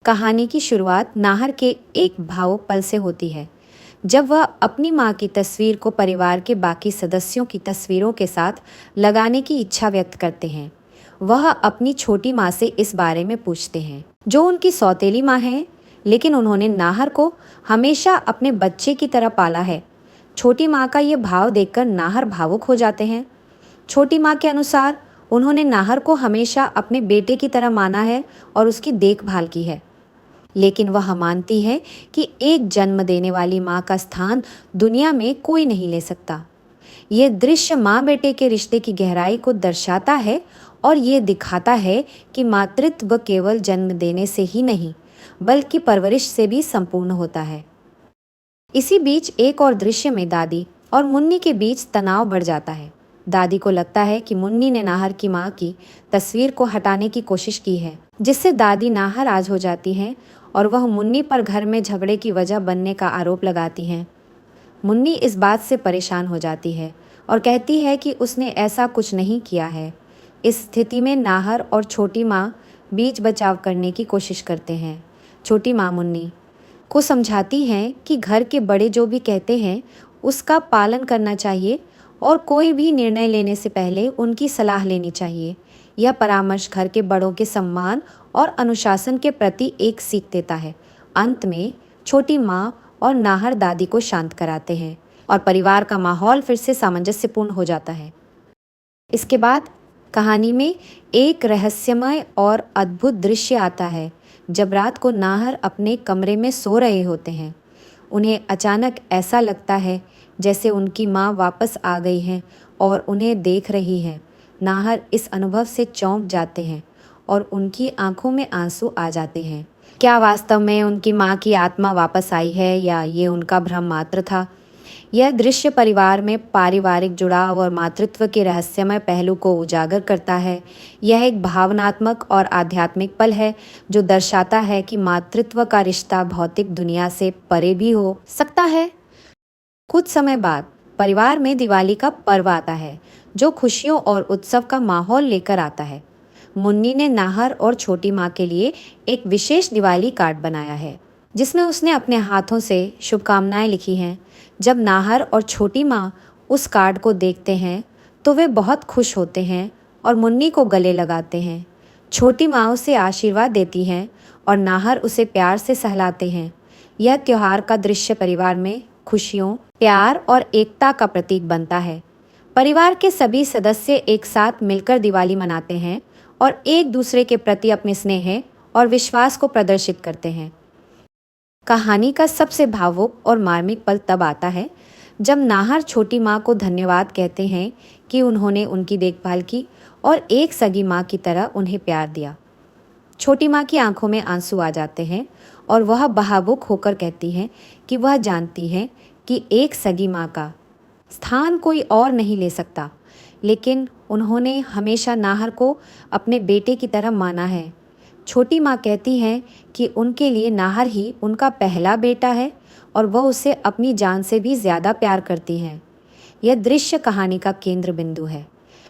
कहानी की शुरुआत नाहर के एक भावुक पल से होती है, जब वह अपनी मां की तस्वीर को परिवार के बाकी सदस्यों की तस्वीरों के साथ लगाने की इच्छा व्यक्त करते हैं। वह अपनी छोटी मां से इस बारे में पूछते हैं, जो उनकी सौतेली मां है, लेकिन उन्होंने नाहर को हमेशा अपने बच्चे की तरह पाला है। छोटी मां का ये भाव देखकर नाहर भावुक हो जाते हैं। छोटी मां के अनुसार उन्होंने नाहर को हमेशा अपने बेटे की तरह माना है और उसकी देखभाल की है, लेकिन वह मानती है कि एक जन्म देने वाली मां का स्थान दुनिया में कोई नहीं ले सकता। यह दृश्य मां बेटे के रिश्ते की गहराई को दर्शाता है और ये दिखाता है कि मातृत्व केवल जन्म देने से ही नहीं, बल्कि परवरिश से भी संपूर्ण होता है। इसी बीच एक और दृश्य में दादी और मुन्नी के बीच तनाव बढ़ जाता है। दादी को लगता है कि मुन्नी ने नाहर की मां की तस्वीर को हटाने की कोशिश की है, जिससे दादी नाराज हो जाती हैं और वह मुन्नी पर घर में झगड़े की वजह बनने का आरोप लगाती हैं। मुन्नी इस बात से परेशान हो जाती है और कहती है कि उसने ऐसा कुछ नहीं किया है। इस स्थिति में नाहर और छोटी माँ बीच बचाव करने की कोशिश करते हैं। छोटी माँ मुन्नी को समझाती हैं कि घर के बड़े जो भी कहते हैं उसका पालन करना चाहिए और कोई भी निर्णय लेने से पहले उनकी सलाह लेनी चाहिए। यह परामर्श घर के बड़ों के सम्मान और अनुशासन के प्रति एक सीख देता है। अंत में छोटी माँ और नाहर दादी को शांत कराते हैं और परिवार का माहौल फिर से सामंजस्यपूर्ण हो जाता है। इसके बाद कहानी में एक रहस्यमय और अद्भुत दृश्य आता है, जब रात को नाहर अपने कमरे में सो रहे होते हैं। उन्हें अचानक ऐसा लगता है जैसे उनकी माँ वापस आ गई हैं और उन्हें देख रही है। नाहर इस अनुभव से चौंक जाते हैं और उनकी आंखों में आंसू आ जाते हैं। क्या वास्तव में उनकी माँ की आत्मा वापस आई है या ये उनका भ्रम मात्र था? यह दृश्य परिवार में पारिवारिक जुड़ाव और मातृत्व के रहस्यमय पहलू को उजागर करता है। यह एक भावनात्मक और आध्यात्मिक पल है जो दर्शाता है कि मातृत्व का रिश्ता भौतिक दुनिया से परे भी हो सकता है। कुछ समय बाद परिवार में दिवाली का पर्व आता है, जो खुशियों और उत्सव का माहौल लेकर आता है। मुन्नी ने नाहर और छोटी माँ के लिए एक विशेष दिवाली कार्ड बनाया है, जिसमें उसने अपने हाथों से शुभकामनाएं लिखी हैं। जब नाहर और छोटी माँ उस कार्ड को देखते हैं तो वे बहुत खुश होते हैं और मुन्नी को गले लगाते हैं। छोटी माँ उसे आशीर्वाद देती हैं और नाहर उसे प्यार से सहलाते हैं। यह त्योहार का दृश्य परिवार में खुशियों, प्यार और एकता का प्रतीक बनता है। परिवार के सभी सदस्य एक साथ मिलकर दिवाली मनाते हैं और एक दूसरे के प्रति अपने स्नेह और विश्वास को प्रदर्शित करते हैं। कहानी का सबसे भावुक और मार्मिक पल तब आता है जब नाहर छोटी माँ को धन्यवाद कहते हैं कि उन्होंने उनकी देखभाल की और एक सगी माँ की तरह उन्हें प्यार दिया। छोटी माँ की आंखों में आंसू आ जाते हैं और वह भावुक होकर कहती हैं कि वह जानती है कि एक सगी माँ का स्थान कोई और नहीं ले सकता, लेकिन उन्होंने हमेशा नाहर को अपने बेटे की तरह माना है। छोटी माँ कहती हैं कि उनके लिए नाहर ही उनका पहला बेटा है और वह उसे अपनी जान से भी ज़्यादा प्यार करती हैं। यह दृश्य कहानी का केंद्र बिंदु है,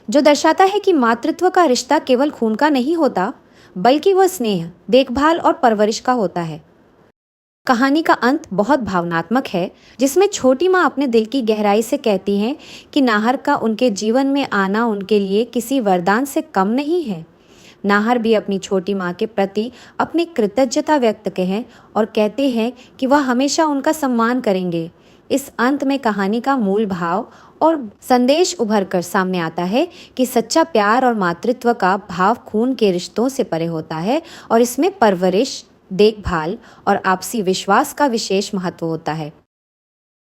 जो दर्शाता है कि मातृत्व का रिश्ता केवल खून का नहीं होता, बल्कि वह स्नेह, देखभाल और परवरिश का होता है। कहानी का अंत बहुत भावनात्मक है, जिसमें छोटी माँ अपने दिल की गहराई से कहती हैं कि नाहर का उनके जीवन में आना उनके लिए किसी वरदान से कम नहीं है। नाहर भी अपनी छोटी माँ के प्रति अपनी कृतज्ञता व्यक्त करें और कहते हैं कि वह हमेशा उनका सम्मान करेंगे। इस अंत में कहानी का मूल भाव और संदेश उभर कर सामने आता है कि सच्चा प्यार और मातृत्व का भाव खून के रिश्तों से परे होता है और इसमें परवरिश, देखभाल और आपसी विश्वास का विशेष महत्व होता है।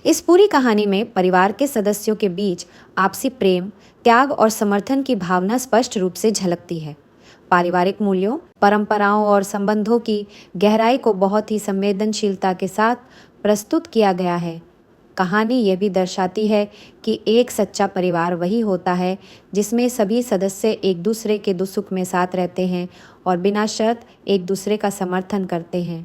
इस पूरी कहानी में परिवार के सदस्यों के बीच आपसी प्रेम, त्याग और समर्थन की भावना स्पष्ट रूप से झलकती है। पारिवारिक मूल्यों, परंपराओं और संबंधों की गहराई को बहुत ही संवेदनशीलता के साथ प्रस्तुत किया गया है। कहानी यह भी दर्शाती है कि एक सच्चा परिवार वही होता है जिसमें सभी सदस्य एक दूसरे के दुख सुख में साथ रहते हैं और बिना शर्त एक दूसरे का समर्थन करते हैं।